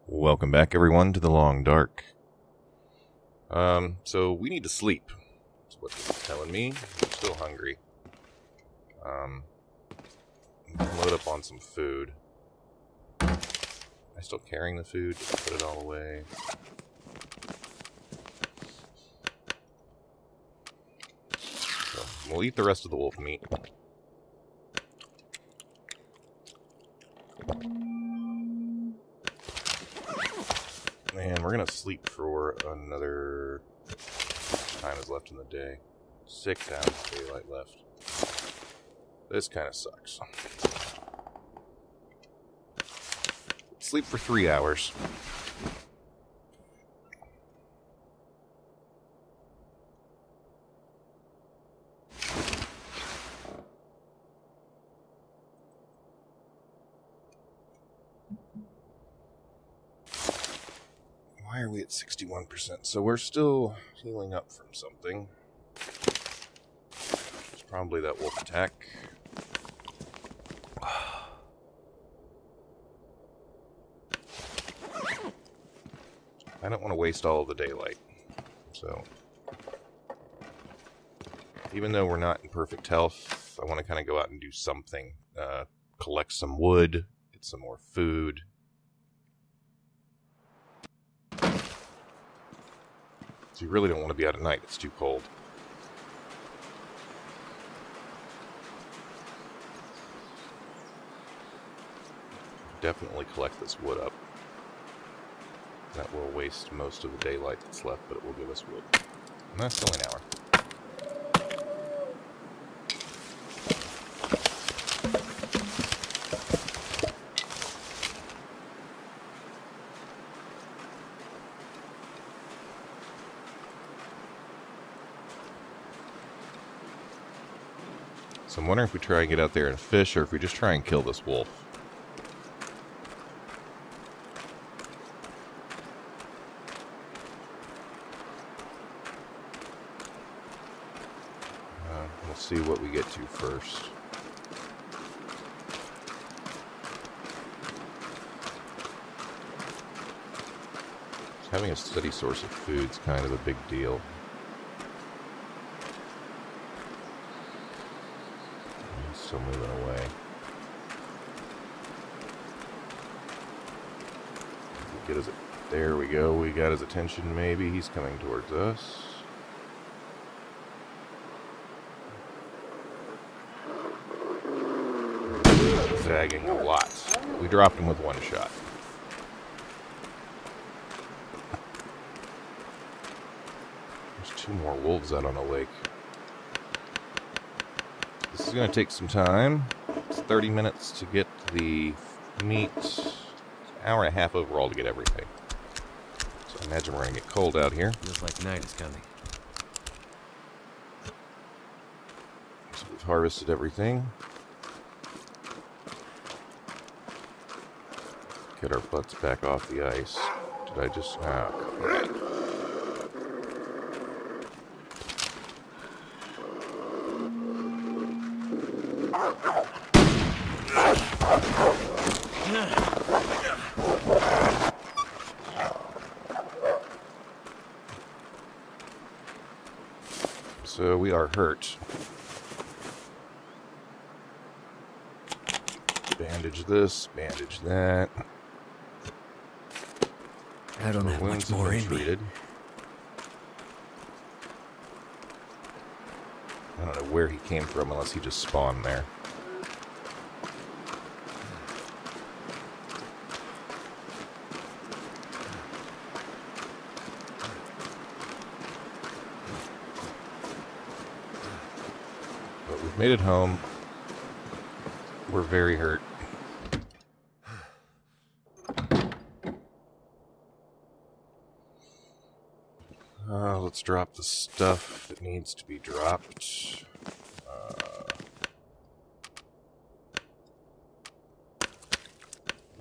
Welcome back, everyone, to the Long Dark. So we need to sleep. That's what it's telling me. I'm still hungry. Load up on some food. Am I still carrying the food? Just put it all away. So we'll eat the rest of the wolf meat. And we're gonna sleep for another... How much time is left in the day? 6 hours of daylight left. This kind of sucks. Sleep for 3 hours. Why are we at 61%? So we're still healing up from something. It's probably that wolf attack. I don't want to waste all of the daylight. So, even though we're not in perfect health, I want to kind of go out and do something. Collect some wood, get some more food. So you really don't want to be out at night, it's too cold. Definitely collect this wood up. That will waste most of the daylight that's left, but it will give us wood. And that's only an hour. So I'm wondering if we try and get out there and fish, or if we just try and kill this wolf. We'll see what we get to first. Just having a steady source of food is kind of a big deal. He's still moving away. Get his, there we go. We got his attention, maybe. He's coming towards us. Zagging a lot. We dropped him with one shot. There's 2 more wolves out on the lake. This is going to take some time. It's 30 minutes to get the meat. It's an hour and a half overall to get everything. So I imagine we're going to get cold out here. Feels like night is coming. So we've harvested everything. Get our butts back off the ice. Did I just... Oh, crap. So we are hurt. Bandage this, bandage that. I don't have much more in me. I don't know where he came from unless he just spawned there. But we've made it home. We're very hurt. Let's drop the stuff that needs to be dropped.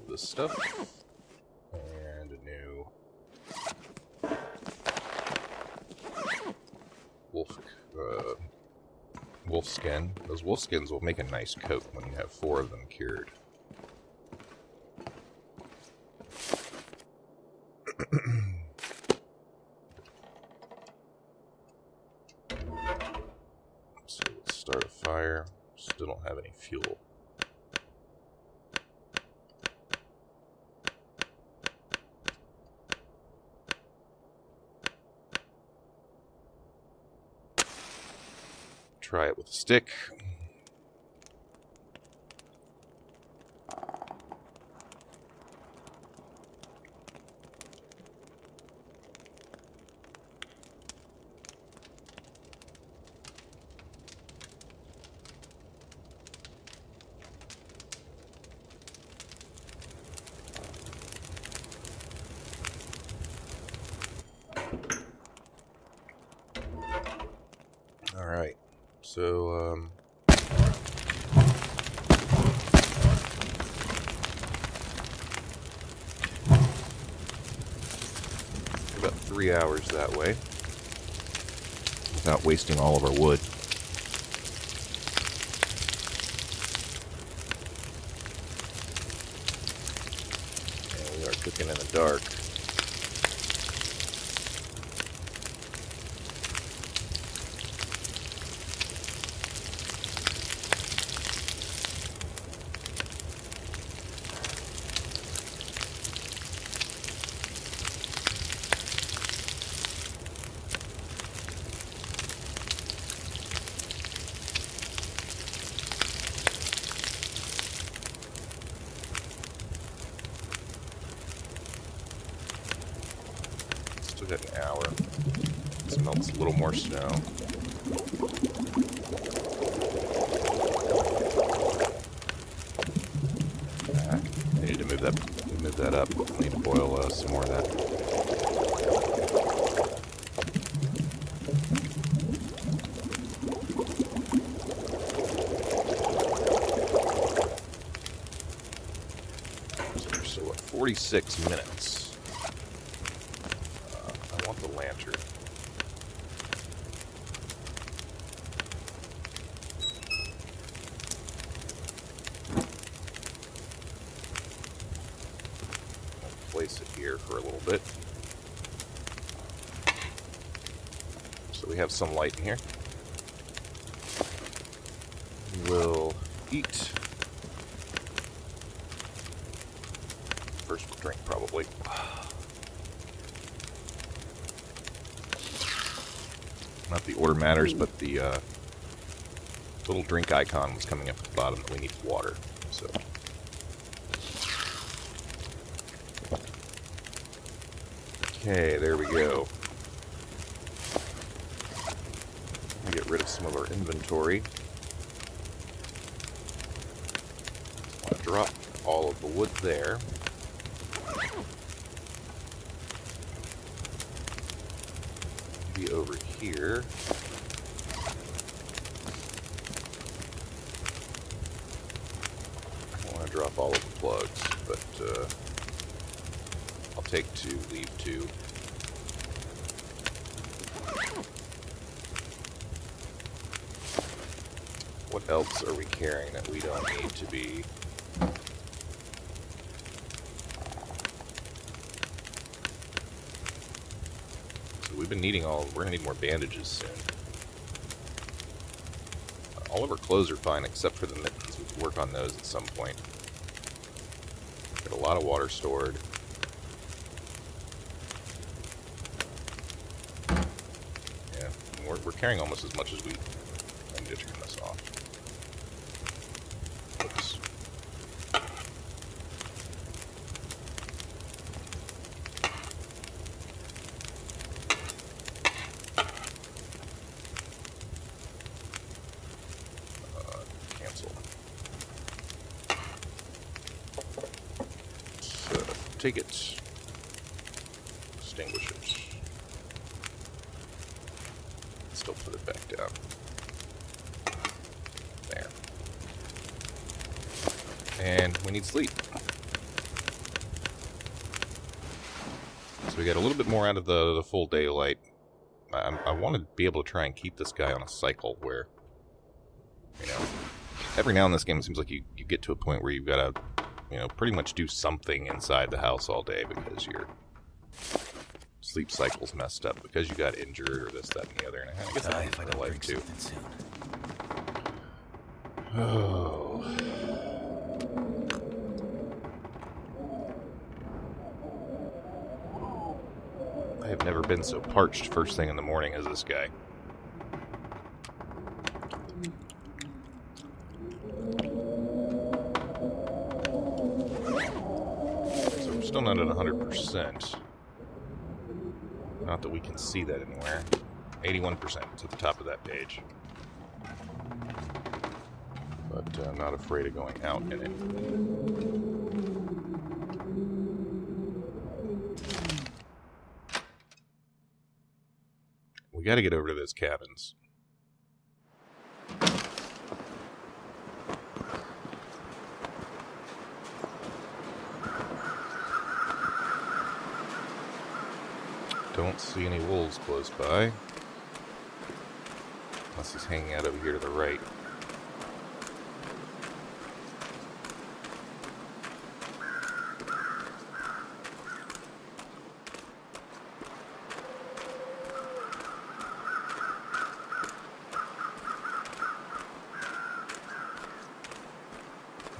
This stuff. And a new wolf skin. Those wolf skins will make a nice coat when you have 4 of them cured. So let's start a fire. Still don't have any fuel. Try it with a stick. All right. So, about 3 hours that way, without wasting all of our wood. And we are cooking in the dark. Still got an hour. This melts a little more snow. I need to move that up. I need to boil some more of that. So what? 46 minutes. I want the lantern. Place it here for a little bit. So we have some light in here. We'll eat. First we'll drink probably. Not the order matters, but the little drink icon was coming up at the bottom that we need water. So. Okay, there we go. Get rid of some of our inventory. Want to drop all of the wood there. Be over here. I don't want to drop all of the plugs, but I'll take 2, leave 2. What else are we carrying that we don't need to be? So we've been needing we're gonna need more bandages soon. All of our clothes are fine except for the mittens. We can work on those at some point. Got a lot of water stored. Yeah, we're carrying almost as much as we. I need to turn this off. Oops. Cancel. So, take it. Extinguish it. Still put it back down. There. And we need sleep. So we got a little bit more out of the full daylight. I want to be able to try and keep this guy on a cycle where, you know, every now in this game it seems like you get to a point where you've got to, you know, pretty much do something inside the house all day because you're sleep cycle's messed up because you got injured or this, that, and the other. And I guess Die that's if I for don't life drink too. something soon. Oh. I have never been so parched first thing in the morning as this guy. So we're still not at 100%. Not that we can see that anywhere. 81%. It's at the top of that page. But I'm not afraid of going out in it. We got to get over to those cabins. Don't see any wolves close by. Unless he's hanging out over here to the right.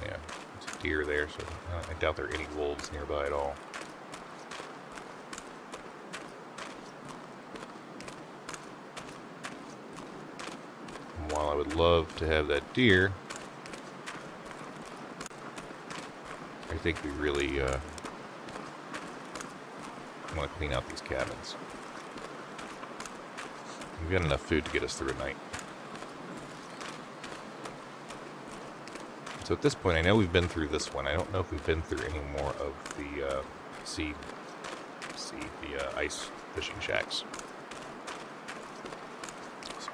Yeah, there's a deer there, so I doubt there are any wolves nearby at all. While I would love to have that deer, I think we really want to clean out these cabins. We've got enough food to get us through a night. So at this point, I know we've been through this one. I don't know if we've been through any more of the ice fishing shacks.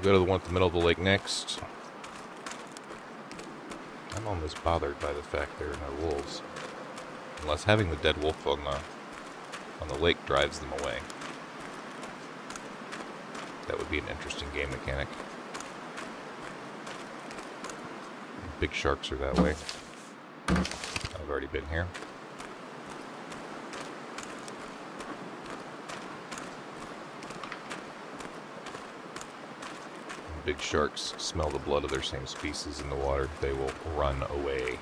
Go to the one at the middle of the lake next. I'm almost bothered by the fact there are no wolves. Unless having the dead wolf on the lake drives them away. That would be an interesting game mechanic. Big sharks are that way. I've already been here. Big sharks smell the blood of their same species in the water. They will run away.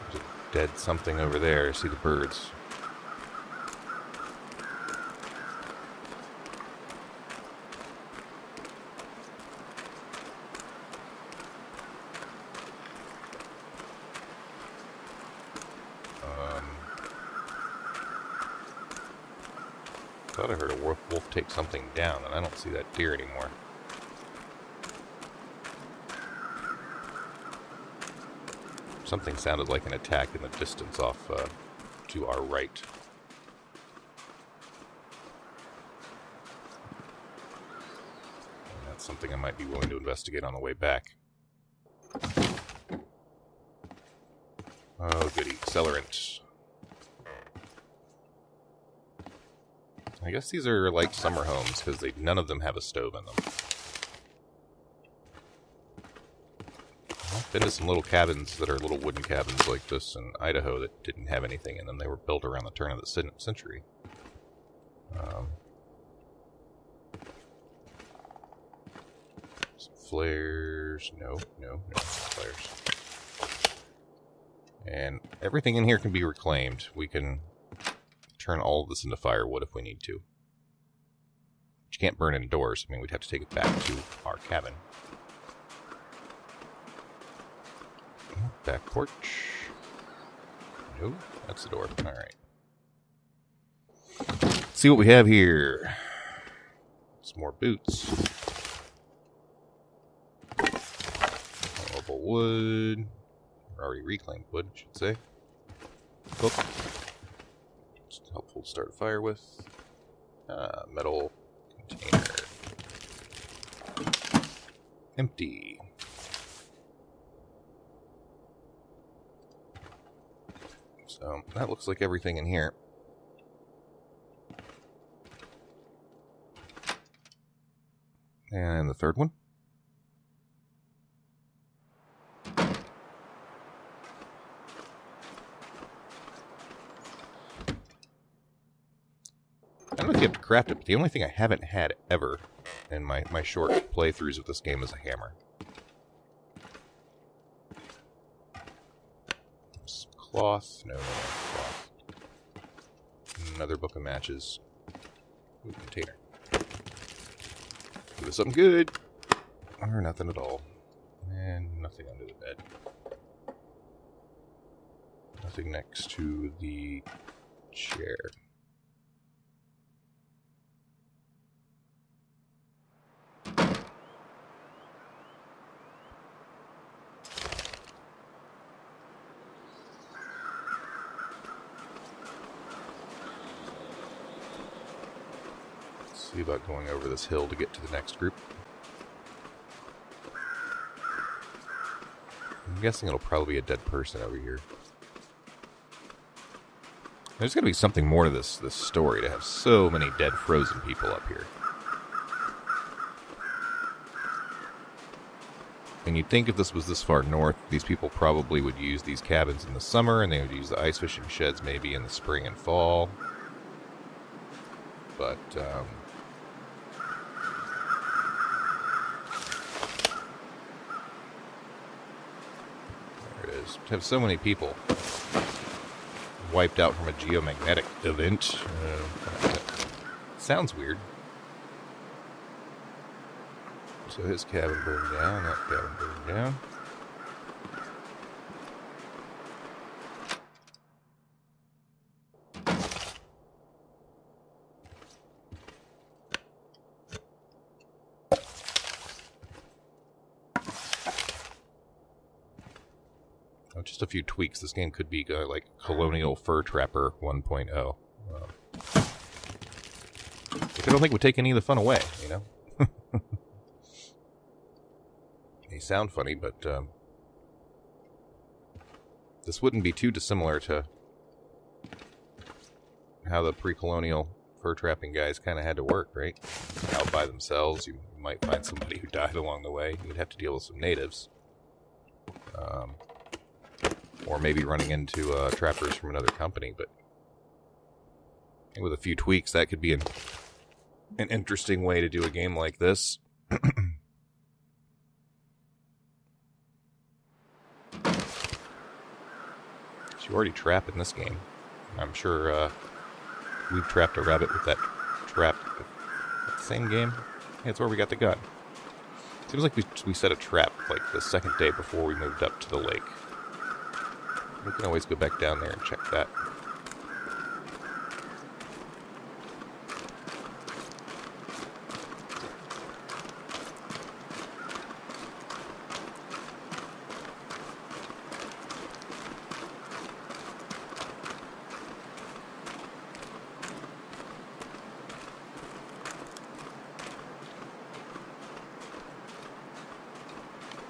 There's a dead something over there. I see the birds. I thought I heard a wolf take something down, and I don't see that deer anymore. Something sounded like an attack in the distance off to our right. And that's something I might be willing to investigate on the way back. Oh, goody. Accelerant. I guess these are like summer homes because none of them have a stove in them. I've been to some little cabins that are little wooden cabins like this in Idaho that didn't have anything in them. They were built around the turn of the century. Some flares. No flares. And everything in here can be reclaimed. We can turn all of this into firewood if we need to. But you can't burn it indoors. I mean, we'd have to take it back to our cabin. Back porch. No, that's the door. Alright. See what we have here. Some more boots. Horrible wood. Already reclaimed wood, I should say. Book. It's helpful to start a fire with. Metal container. Empty. So that looks like everything in here. And the third one. be able to craft it, but the only thing I haven't had ever in my short playthroughs of this game is a hammer. Some cloth. No, cloth. Another book of matches. Ooh, container. Give us something good. Or nothing at all. And nothing under the bed. Nothing next to the chair. Let's see about going over this hill to get to the next group. I'm guessing it'll probably be a dead person over here. There's got to be something more to this story to have so many dead frozen people up here. And you'd think if this was this far north, these people probably would use these cabins in the summer, and they would use the ice fishing sheds maybe in the spring and fall. But, there it is. To have so many people wiped out from a geomagnetic event. Sounds weird. So his cabin burned down, that cabin burned down. Just a few tweaks. This game could be like Colonial Fur Trapper 1.0. Which I don't think would take any of the fun away, you know? They sound funny, but this wouldn't be too dissimilar to how the pre-colonial fur trapping guys kind of had to work, right? Out by themselves, you might find somebody who died along the way. You'd have to deal with some natives. Or maybe running into trappers from another company, but I think with a few tweaks, that could be an interesting way to do a game like this. So you already trap in this game. I'm sure we've trapped a rabbit with that trap. That same game? Yeah, it's where we got the gun. Seems like we set a trap like the second day before we moved up to the lake. We can always go back down there and check that.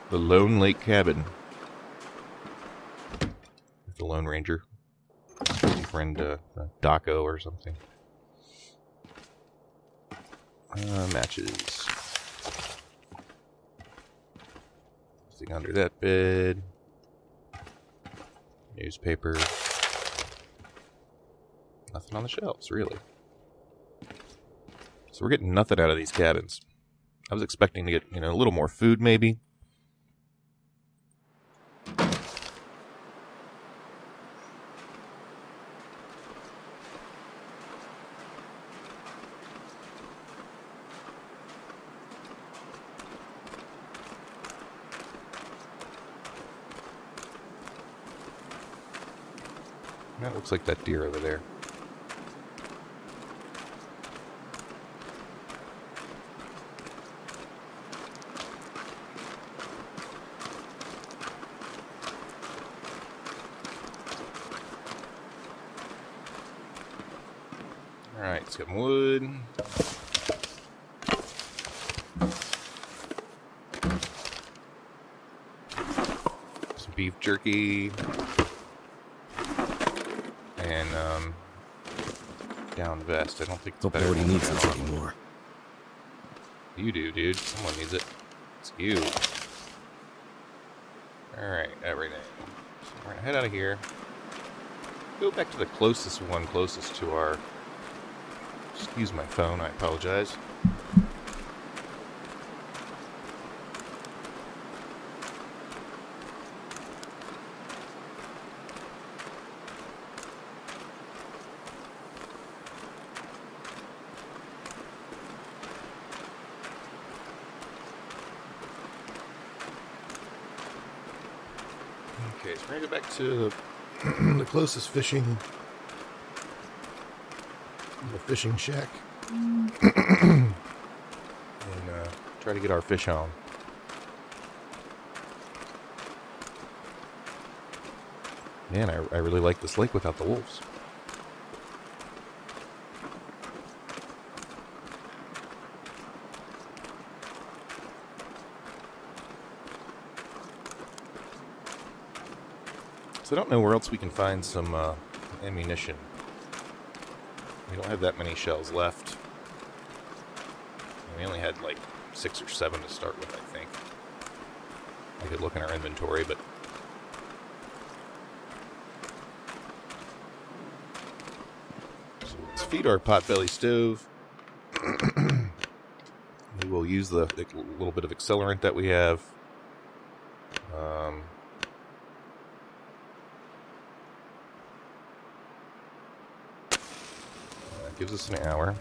The Lone Lake Cabin. The Lone Ranger. Friend Daco or something. Matches. Nothing under that bed. Newspaper. Nothing on the shelves, really. So we're getting nothing out of these cabins. I was expecting to get, a little more food, maybe. That looks like that deer over there. Alright, let's get some wood. Some beef jerky. And, down vest. I don't think it's better. Nobody needs this anymore. You do, dude. Someone needs it. It's you. Alright, everything. So we're gonna head out of here. Go back to the closest one, closest to our Excuse my phone, I apologize. Okay, so we're gonna go back to the closest fishing shack and try to get our fish on. Man, I really like this lake without the wolves. So I don't know where else we can find some ammunition. We don't have that many shells left. We only had like 6 or 7 to start with, I think. I could look in our inventory, but... So let's feed our potbelly stove. We will use the little bit of accelerant that we have. Gives us an hour.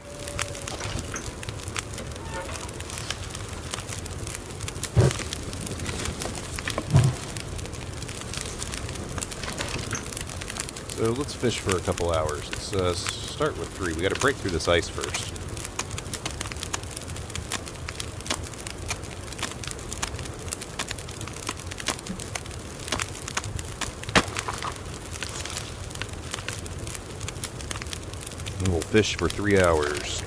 So let's fish for a couple hours. Let's start with 3. We got to break through this ice first. And we'll fish for 3 hours.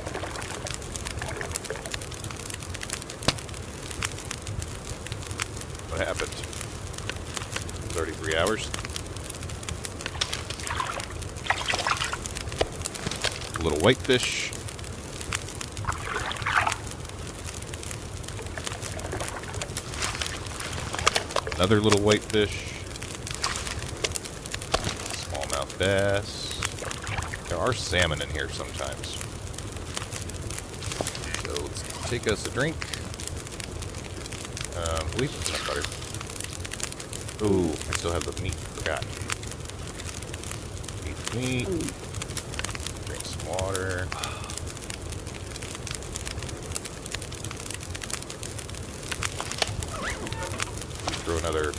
What happened? It's already 3 hours. A little whitefish. Another little whitefish. Smallmouth bass. There are salmon in here sometimes. So let's take us a drink. I believe it's not butter. Ooh, I still have the meat. Forgot. Eat the meat. Drink some water. Throw another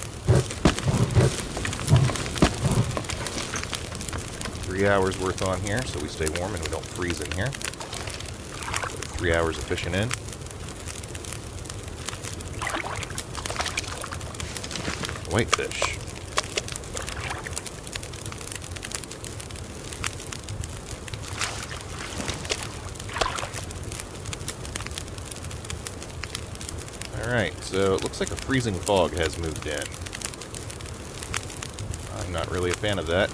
3 hours worth on here, so we stay warm and we don't freeze in here. 3 hours of fishing in. Whitefish. Alright, so it looks like a freezing fog has moved in. I'm not really a fan of that.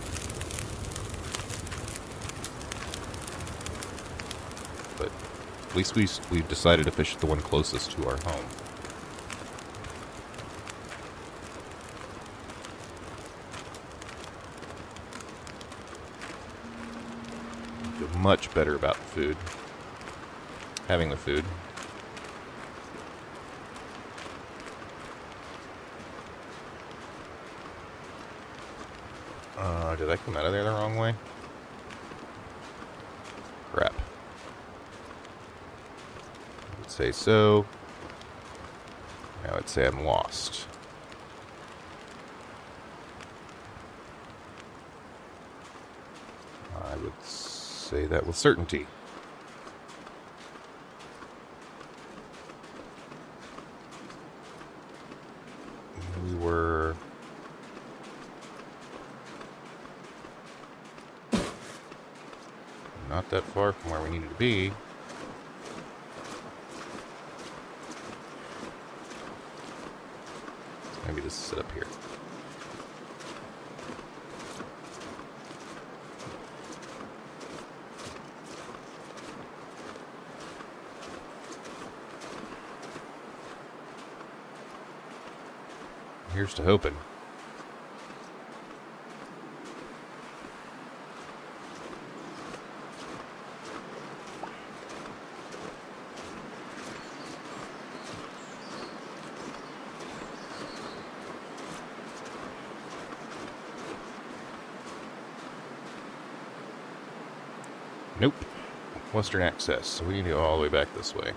But at least we've decided to fish the one closest to our home. I feel much better about the food. Having the food. Did I come out of there the wrong way? Crap. I would say so. Now I'd say I'm lost. I would say that with certainty. We were... not that far from where we needed to be. Maybe just sit up here. Here's to hoping. Western access, so we need to go all the way back this way.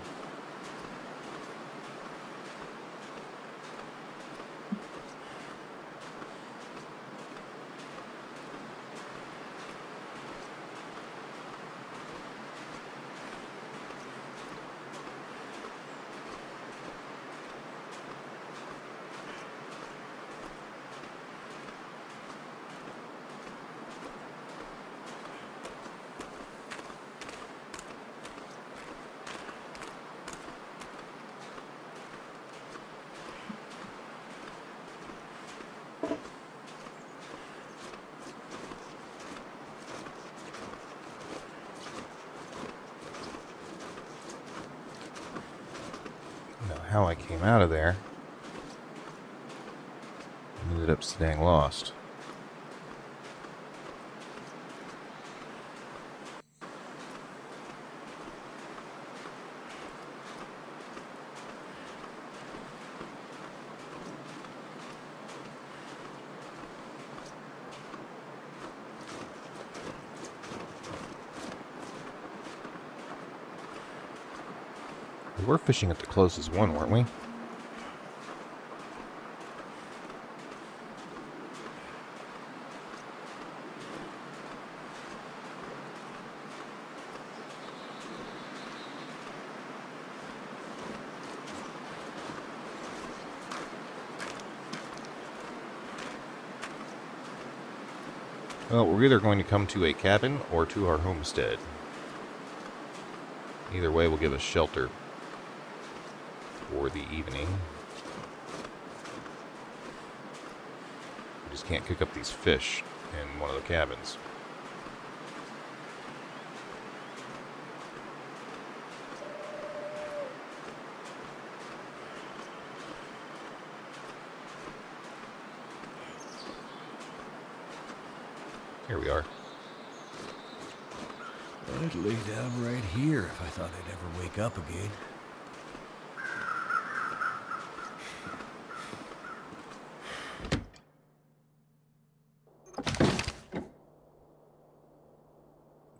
How I came out of there. Ended up staying lost. We were fishing at the closest one, weren't we? Well, we're either going to come to a cabin or to our homestead. Either way will give us shelter for the evening. We just can't cook up these fish in one of the cabins. Here we are. I'd lay down right here if I thought I'd ever wake up again.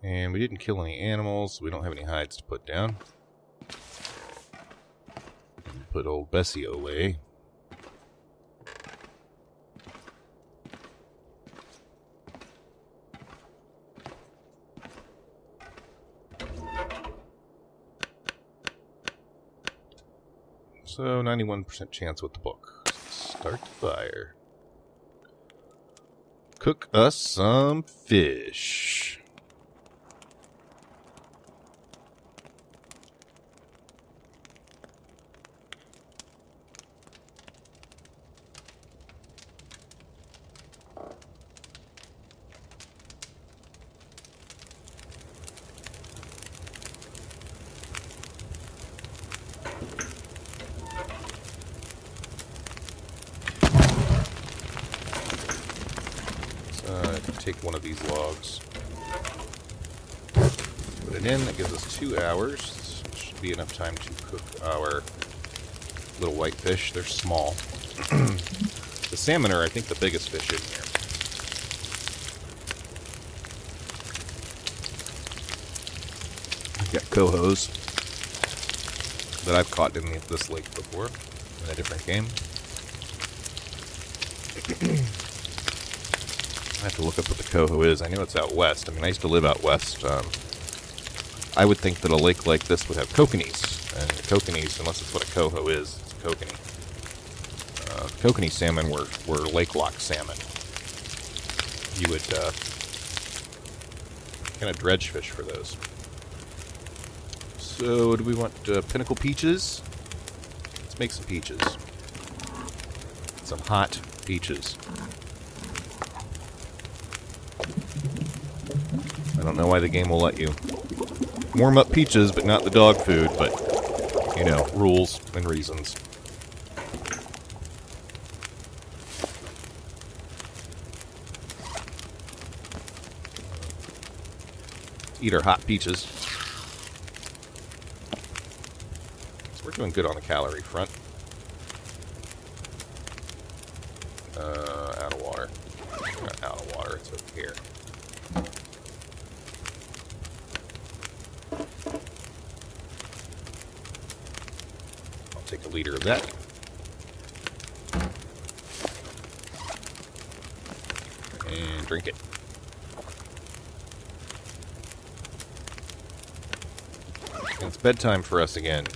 And we didn't kill any animals, so we don't have any hides to put down. Put old Bessie away. So 91% chance with the book. Start the fire. Cook us some fish. Take one of these logs, put it in. That gives us 2 hours. Should be enough time to cook our little whitefish. They're small. The salmon are, I think, the biggest fish in here. I've got cohos that I've caught in this lake before in a different game. I have to look up what the coho is. I know it's out west. I mean, I used to live out west. I would think that a lake like this would have kokanees. And kokanees, unless it's what a coho is, it's a kokanee. Kokanee salmon were lake lock salmon. You would kind of dredge fish for those. So, do we want pinnacle peaches? Let's make some peaches. Some hot peaches. I don't know why the game will let you warm up peaches, but not the dog food, but, you know, rules and reasons. Eat our hot peaches. So we're doing good on the calorie front. Out of water. Not out of water, it's over here. Take a liter of that. And drink it. And it's bedtime for us again.